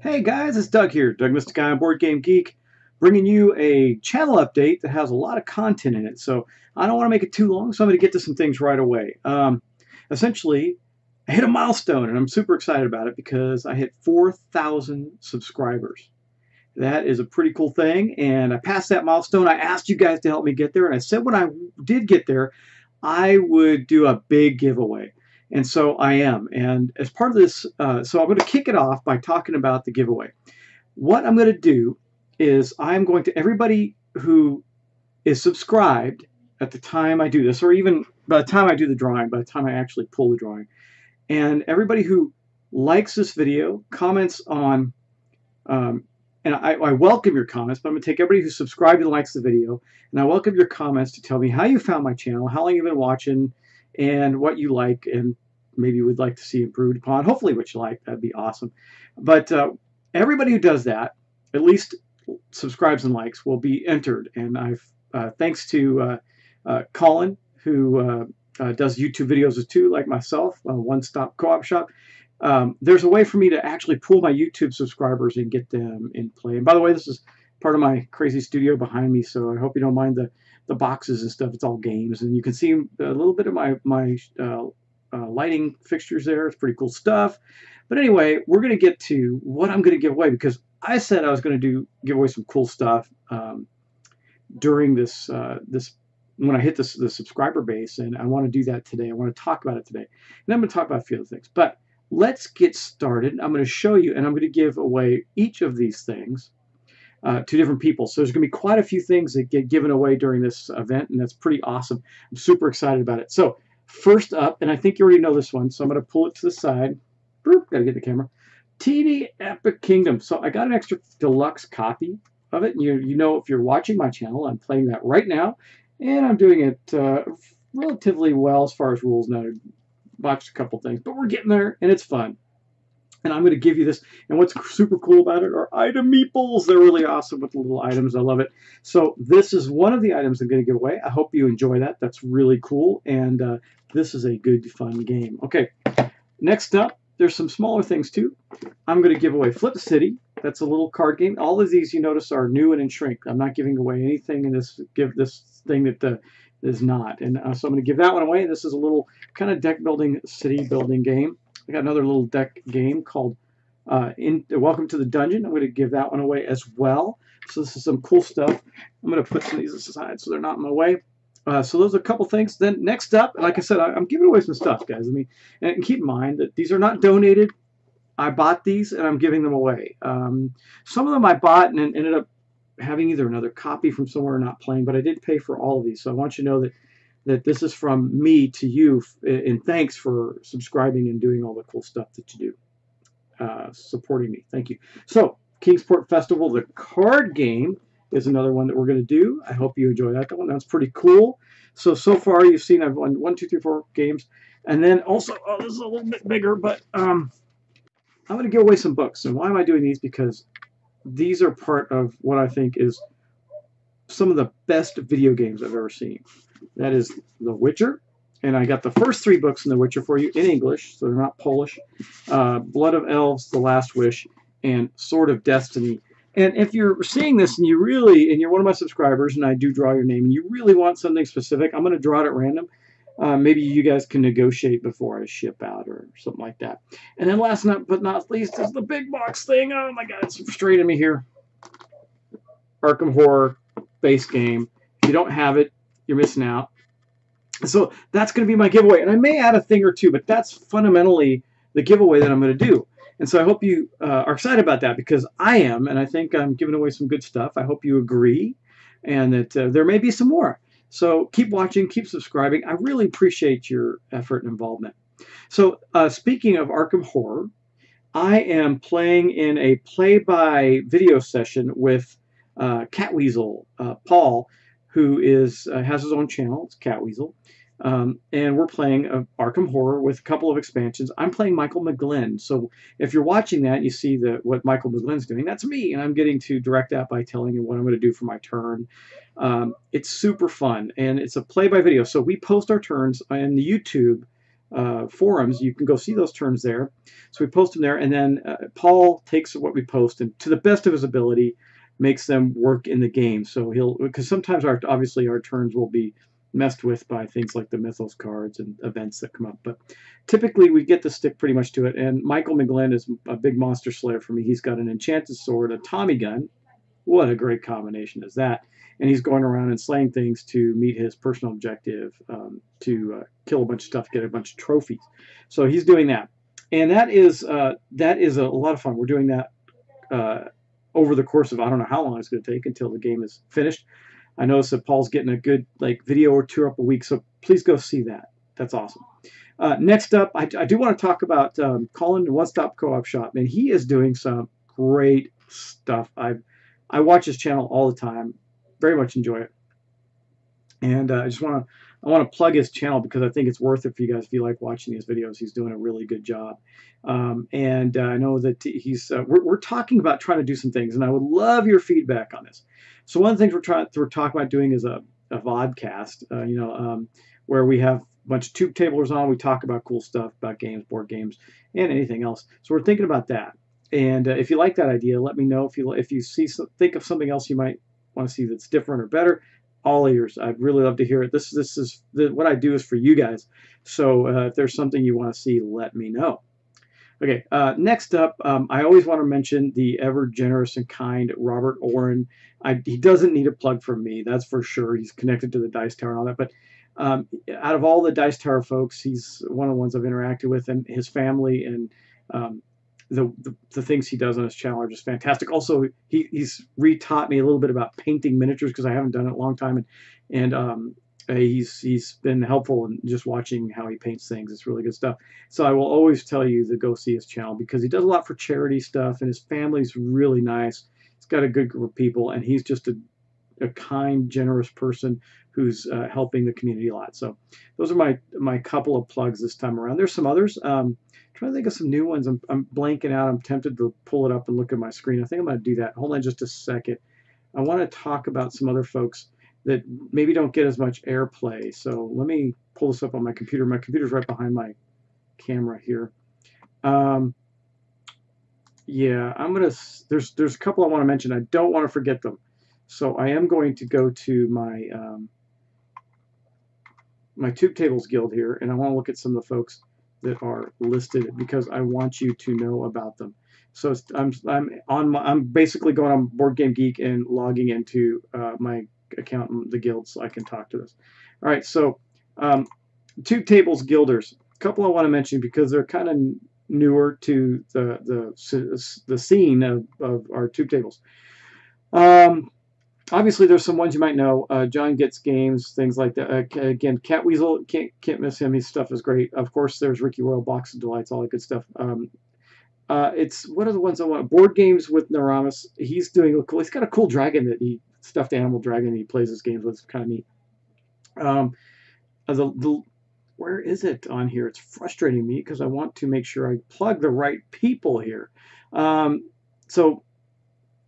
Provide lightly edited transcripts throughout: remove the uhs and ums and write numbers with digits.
Hey guys, it's Doug here, Doug Mr. Guy on Board Game Geek, bringing you a channel update that has a lot of content in it. So I don't want to make it too long, so I'm going to get to some things right away. Essentially, I hit a milestone, and I'm super excited about it because I hit 4,000 subscribers. That is a pretty cool thing, and I passed that milestone. I asked you guys to help me get there, and I said when I did get there, I would do a big giveaway. And so I am. And as part of this, so I'm going to kick it off by talking about the giveaway. What I'm going to do is I'm going to, everybody who is subscribed at the time I do this, or even by the time I do the drawing, by the time I actually pull the drawing, and everybody who likes this video, comments on, and I welcome your comments, but I'm going to take everybody who subscribed and likes the video, and I welcome your comments to tell me how you found my channel, how long you've been watching, and what you like and maybe would like to see improved upon. Hopefully what you like, that'd be awesome. But everybody who does that, at least subscribes and likes, will be entered. And I've thanks to Colin, who does YouTube videos too, like myself, One Stop Co-op Shop. There's a way for me to actually pull my YouTube subscribers and get them in play. And by the way, this is part of my crazy studio behind me, so I hope you don't mind the boxes and stuff. It's all games, and you can see a little bit of my lighting fixtures there. It's pretty cool stuff. But anyway, we're going to get to what I'm going to give away, because I said I was going to give away some cool stuff during this when I hit the subscriber base, and I want to do that today. I want to talk about it today, and I'm going to talk about a few other things. But let's get started. I'm going to show you, and I'm going to give away each of these things to different people. So there's going to be quite a few things that get given away during this event, and that's pretty awesome. I'm super excited about it. So first up, and I think you already know this one, so I'm going to pull it to the side. Boop, got to get the camera. TD Epic Kingdom. So I got an extra deluxe copy of it. And you know, if you're watching my channel, I'm playing that right now, and I'm doing it relatively well as far as rules. Now, I botched a couple things, but we're getting there, and it's fun. And I'm going to give you this. And what's super cool about it are item meeples. They're really awesome with the little items. I love it. So this is one of the items I'm going to give away. I hope you enjoy that. That's really cool. And this is a good, fun game. Okay, next up, there's some smaller things too. I'm going to give away Flip City. That's a little card game. All of these, you notice, are new and in shrink. I'm not giving away anything in this. Give this thing that is not. And so I'm going to give that one away. This is a little kind of deck building, city building game. I got another little deck game called Welcome to the Dungeon. I'm going to give that one away as well. So this is some cool stuff. I'm going to put some of these aside so they're not in my way. So those are a couple things. Then next up, like I said, I'm giving away some stuff, guys. I mean, and keep in mind that these are not donated. I bought these and I'm giving them away. Some of them I bought and ended up having either another copy from somewhere or not playing, but I did pay for all of these. So I want you to know that this is from me to you, and thanks for subscribing and doing all the cool stuff that you do, supporting me. Thank you. So, Kingsport Festival, the card game, is another one that we're going to do. I hope you enjoy that one. That's pretty cool. So far you've seen I've won 1, 2, 3, 4 games. And then also, oh, this is a little bit bigger, but I'm going to give away some books. And why am I doing these? Because these are part of what I think is some of the best video games I've ever seen. That is The Witcher, and I got the first 3 books in The Witcher for you in English, so they're not Polish. Blood of Elves, The Last Wish, and Sword of Destiny. And if you're seeing this and you're one of my subscribers, and I do draw your name, and you really want something specific, I'm going to draw it at random. Maybe you guys can negotiate before I ship out or something like that. And then last but not least is the big box thing. Oh my God, it's straight at me here. Arkham Horror base game. If you don't have it, you're missing out. So that's going to be my giveaway. And I may add a thing or two, but that's fundamentally the giveaway that I'm going to do. And so I hope you are excited about that, because I am, and I think I'm giving away some good stuff. I hope you agree, and that there may be some more. So keep watching, keep subscribing. I really appreciate your effort and involvement. So speaking of Arkham Horror, I am playing in a play-by video session with Catweasel Paul, who has his own channel. It's Catweasel. And we're playing Arkham Horror with a couple of expansions. I'm playing Michael McGlynn. So if you're watching that, you see what Michael McGlynn's doing. That's me, and I'm getting to direct that by telling him what I'm going to do for my turn. It's super fun, and it's a play-by-video. So we post our turns on the YouTube forums, you can go see those turns there. So we post them there, and then Paul takes what we post and, to the best of his ability, makes them work in the game. So because sometimes obviously our turns will be messed with by things like the Mythos cards and events that come up, but typically we get to stick pretty much to it. And Michael McGlynn is a big monster slayer for me. He's got an enchanted sword, a Tommy gun. What a great combination is that! And he's going around and slaying things to meet his personal objective, to kill a bunch of stuff, get a bunch of trophies. So he's doing that, and that is a lot of fun. We're doing that over the course of, I don't know how long it's going to take until the game is finished. I noticed that Paul's getting a good video or two up a week, so please go see that. That's awesome. Next up, I do want to talk about Colin, One Stop Co-op Shop, and he is doing some great stuff. I watch his channel all the time, very much enjoy it, and I want to plug his channel because I think it's worth it for you guys if you like watching his videos. He's doing a really good job, and I know that we're talking about trying to do some things, and I would love your feedback on this. So one of the things we're talking about doing is a vodcast, where we have a bunch of tube tablers on. We talk about cool stuff, about games, board games, and anything else. So we're thinking about that. And if you like that idea, let me know. If you think of something else you might want to see that's different or better, all ears. I'd really love to hear it. What I do is for you guys. So if there's something you want to see, let me know. Okay, next up, I always want to mention the ever generous and kind Robert Oren. He doesn't need a plug from me, that's for sure. He's connected to the Dice Tower and all that. But out of all the Dice Tower folks, he's one of the ones I've interacted with, and his family and the things he does on his channel are just fantastic. Also, he's retaught me a little bit about painting miniatures because I haven't done it in a long time, and he's been helpful in just watching how he paints things. It's really good stuff. So I will always tell you to go see his channel because he does a lot for charity stuff, and his family's really nice. He's got a good group of people, and he's just a kind, generous person who's helping the community a lot. So those are my couple of plugs this time around. There's some others. Trying to think of some new ones. I'm blanking out. I'm tempted to pull it up and look at my screen. I think I'm going to do that. Hold on just a second. I want to talk about some other folks that maybe don't get as much airplay. So let me pull this up on my computer. My computer's right behind my camera here. Yeah, there's a couple I want to mention. I don't want to forget them. So I am going to go to my my Tube Tables Guild here, and I want to look at some of the folks that are listed because I want you to know about them. So I'm basically going on Board Game Geek and logging into my account in the guild so I can talk to this. All right, so Tube Tables Guilders. A couple I want to mention because they're kind of newer to the scene of our Tube Tables. Obviously, there's some ones you might know. John Gets Games, things like that. Again, Cat Weasel, can't miss him. His stuff is great. Of course, there's Ricky Royal, Box of Delights, all that good stuff. What are the ones I want? Board Games with Naramis. He's doing cool. He's got a cool dragon stuffed animal dragon he plays his games with. It's kind of neat. Where is it on here? It's frustrating me because I want to make sure I plug the right people here. So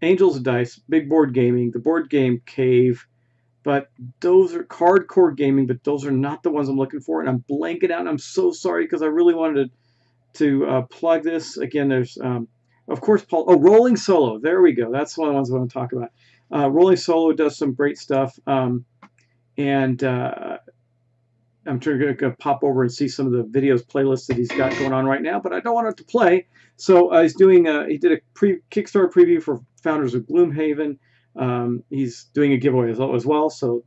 Angels of Dice, Big Board Gaming, the Board Game Cave, but those are Hardcore Gaming, but those are not the ones I'm looking for, and I'm blanking out, and I'm so sorry because I really wanted to plug this. Again, there's, of course, Paul. Oh, Rolling Solo. There we go. That's one of the ones I want to talk about. Rolling Solo does some great stuff, and I'm going to pop over and see some of the videos playlists that he's got going on right now, but I don't want it to play. So he's doing. He did a Kickstarter preview for Founders of Gloomhaven. He's doing a giveaway as well. So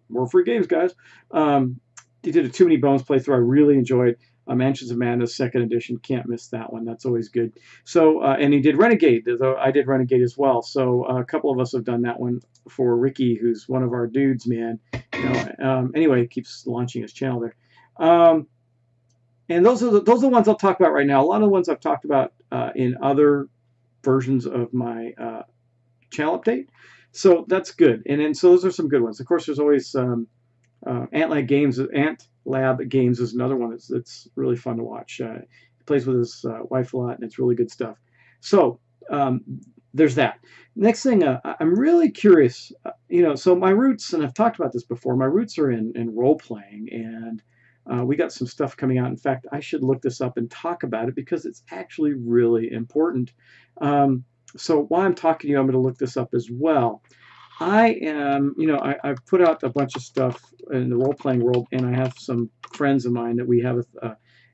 more free games, guys. He did a Too Many Bones playthrough. I really enjoyed. Mansions of Madness 2nd edition. Can't miss that one. That's always good. So and he did Renegade. Though I did Renegade as well. So a couple of us have done that one for Ricky, who's one of our dudes, man. Anyway, he keeps launching his channel there. And those are the ones I'll talk about right now. A lot of the ones I've talked about in other versions of my channel update. So that's good. And then so those are some good ones. Of course, there's always Ant Lab Games is another one that's really fun to watch. He plays with his wife a lot, and it's really good stuff. So there's that. Next thing, I'm really curious. So my roots, and I've talked about this before, my roots are in role playing, and We got some stuff coming out. In fact, I should look this up and talk about it because it's actually really important. So while I'm talking to you, I'm going to look this up as well. I am, I've put out a bunch of stuff in the role-playing world, and I have some friends of mine that we have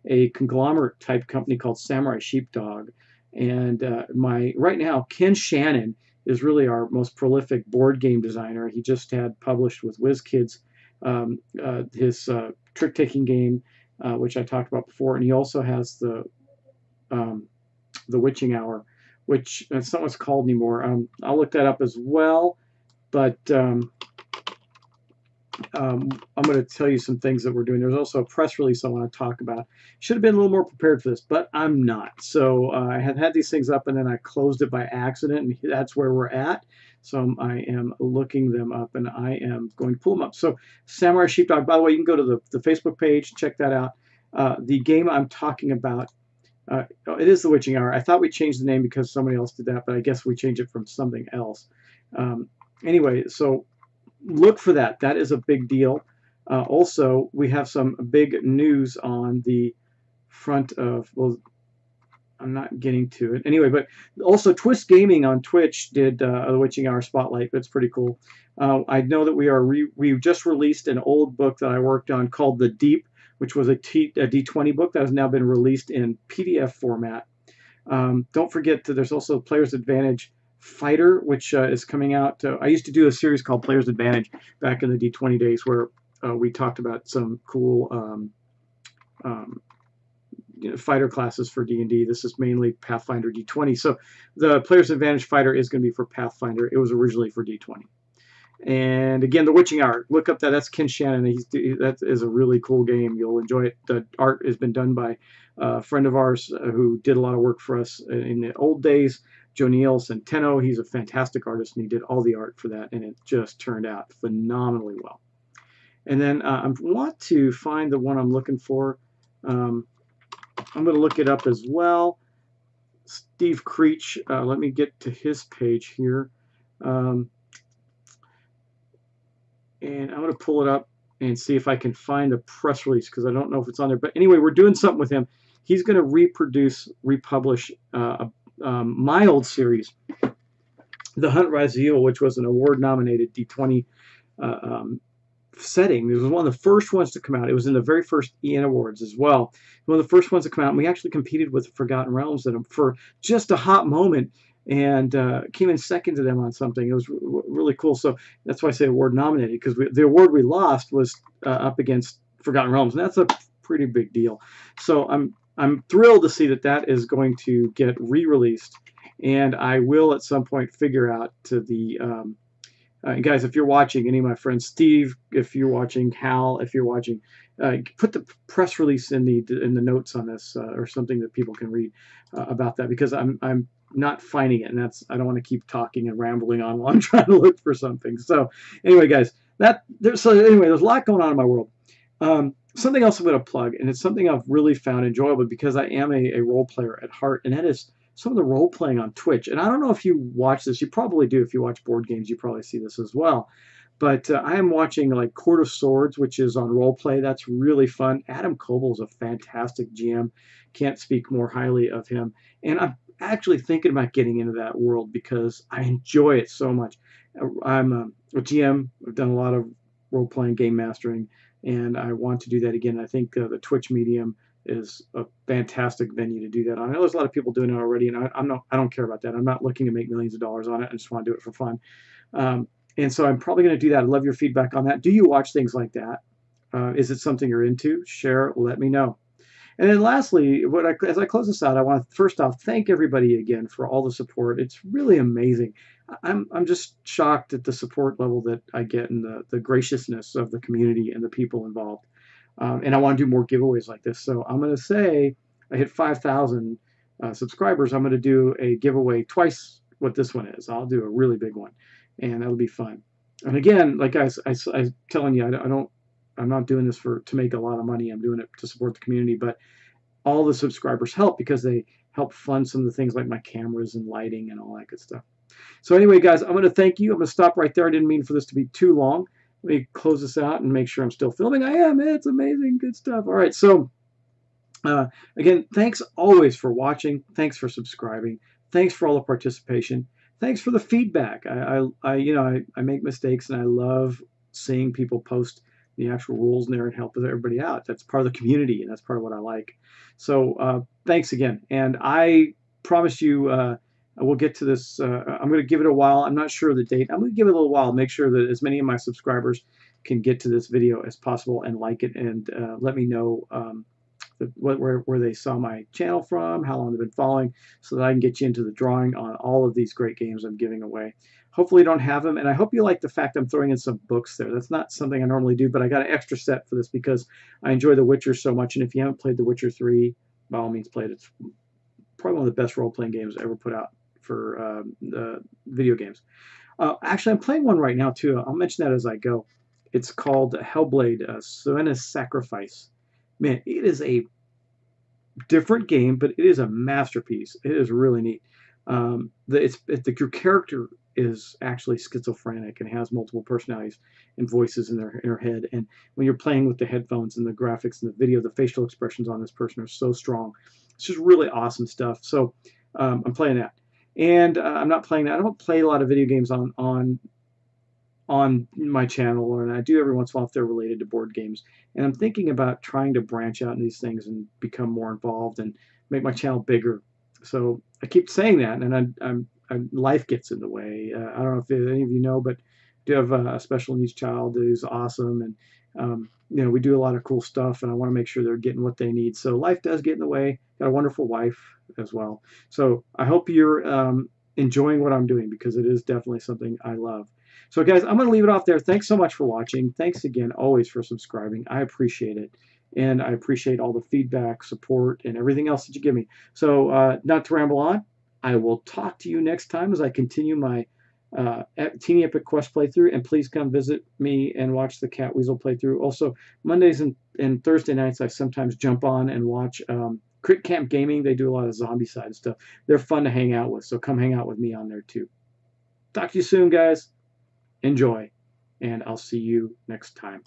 a conglomerate type company called Samurai Sheepdog. And right now, Ken Shannon is really our most prolific board game designer. He just had published with WizKids his trick-taking game, which I talked about before, and he also has the Witching Hour, which it's not what's called anymore. I'll look that up as well. But I'm going to tell you some things that we're doing. There's also a press release I want to talk about. Should have been a little more prepared for this, but I'm not. So I had these things up, and then I closed it by accident, and that's where we're at. So I am looking them up, and I am going to pull them up. So Samurai Sheepdog, by the way, you can go to the Facebook page, check that out. The game I'm talking about, it is The Witching Hour. I thought we changed the name because somebody else did that, but I guess we changed it from something else. Anyway, so look for that. That is a big deal. Also, we have some big news on the front of, well, I'm not getting to it. Anyway, but also Twist Gaming on Twitch did The Witching Hour Spotlight. That's pretty cool. I know that we just released an old book that I worked on called The Deep, which was a D20 book that has now been released in PDF format. Don't forget that there's also Player's Advantage Fighter, which is coming out. I used to do a series called Player's Advantage back in the D20 days where we talked about some cool fighter classes for D&D. This is mainly Pathfinder D20. So the Player's Advantage Fighter is going to be for Pathfinder. It was originally for D20. And again, The Witching Hour. Look up that. That's Ken Shannon. That is a really cool game. You'll enjoy it. The art has been done by a friend of ours who did a lot of work for us in the old days, Joniel Centeno. He's a fantastic artist, and he did all the art for that, and it just turned out phenomenally well. And then I want to find the one I'm looking for. I'm going to look it up as well. Steve Creech. Let me get to his page here. And I'm going to pull it up and see if I can find the press release because I don't know if it's on there. But anyway, we're doing something with him. He's going to republish a mild series, The Hunt Rise of Evil, which was an award-nominated D20 setting. It was one of the first ones to come out. It was in the very first Ian Awards as well. One of the first ones to come out. And we actually competed with Forgotten Realms for just a hot moment, and came in second to them on something. It was really cool. So that's why I say award nominated, because the award we lost was up against Forgotten Realms, and that's a pretty big deal. So I'm thrilled to see that is going to get re-released, and I will at some point figure out to the guys, if you're watching, any of my friends, Steve, if you're watching, Hal, if you're watching, put the press release in the notes on this or something that people can read about that, because I'm not finding it, and I don't want to keep talking and rambling on while I'm trying to look for something. So anyway, guys, there's a lot going on in my world. Something else I'm going to plug, and it's something I've really found enjoyable because I am a role player at heart, and that is some of the role playing on Twitch. And I don't know if you watch this. You probably do. If you watch board games, you probably see this as well. But I am watching like Court of Swords, which is on role play. That's really fun. Adam Coble is a fantastic GM. Can't speak more highly of him. And I'm actually thinking about getting into that world because I enjoy it so much. I'm a GM. I've done a lot of role playing, game mastering, and I want to do that again. I think the Twitch medium is a fantastic venue to do that on. I know there's a lot of people doing it already, and I don't care about that. I'm not looking to make millions of dollars on it. I just want to do it for fun. And so I'm probably going to do that. I'd love your feedback on that. Do you watch things like that? Is it something you're into? Share, let me know. And then lastly, as I close this out, I want to first off thank everybody again for all the support. It's really amazing. I'm just shocked at the support level that I get and the graciousness of the community and the people involved. And I want to do more giveaways like this. So I'm going to say I hit 5,000 subscribers. I'm going to do a giveaway twice what this one is. I'll do a really big one, and that'll be fun. And again, like I'm telling you, I'm not doing this to make a lot of money. I'm doing it to support the community, but all the subscribers help because they help fund some of the things like my cameras and lighting and all that good stuff. So anyway, guys, I'm going to thank you. I'm going to stop right there. I didn't mean for this to be too long. Let me close this out and make sure I'm still filming. I am. It's amazing. Good stuff. All right. So again, thanks always for watching. Thanks for subscribing. Thanks for all the participation. Thanks for the feedback. I make mistakes, and I love seeing people post the actual rules in there and help everybody out. That's part of the community, and that's part of what I like. So thanks again. And I promise you, we'll get to this. I'm going to give it a while. I'm not sure of the date. I'm going to give it a little while. Make sure that as many of my subscribers can get to this video as possible and like it, and let me know where they saw my channel from, how long they've been following, so that I can get you into the drawing on all of these great games I'm giving away. Hopefully you don't have them, and I hope you like the fact I'm throwing in some books there. That's not something I normally do, but I got an extra set for this because I enjoy The Witcher so much, and if you haven't played The Witcher 3, by all means play it. It's probably one of the best role-playing games ever put out for video games. Actually, I'm playing one right now, too. I'll mention that as I go. It's called Hellblade, Serena's Sacrifice. Man, it is a different game, but it is a masterpiece. It is really neat. Your character is actually schizophrenic and has multiple personalities and voices in her head. And when you're playing with the headphones and the graphics and the video, the facial expressions on this person are so strong. It's just really awesome stuff. So I'm playing that. And I'm not playing that. I don't play a lot of video games on my channel, and I do every once in a while if they're related to board games. And I'm thinking about trying to branch out in these things and become more involved and make my channel bigger. So I keep saying that, and life gets in the way. I don't know if any of you know, but I do have a special needs child who's awesome, and we do a lot of cool stuff, and I want to make sure they're getting what they need. So life does get in the way. Got a wonderful wife as well. So I hope you're enjoying what I'm doing, because it is definitely something I love. So guys, I'm going to leave it off there. Thanks so much for watching. Thanks again always for subscribing. I appreciate it. And I appreciate all the feedback, support, and everything else that you give me. So not to ramble on, I will talk to you next time as I continue my Teeny Epic Quest playthrough. And please come visit me and watch the Cat Weasel playthrough. Also, Mondays and Thursday nights, I sometimes jump on and watch Crit Camp Gaming. They do a lot of zombie side stuff. They're fun to hang out with, so come hang out with me on there too. Talk to you soon, guys. Enjoy, and I'll see you next time.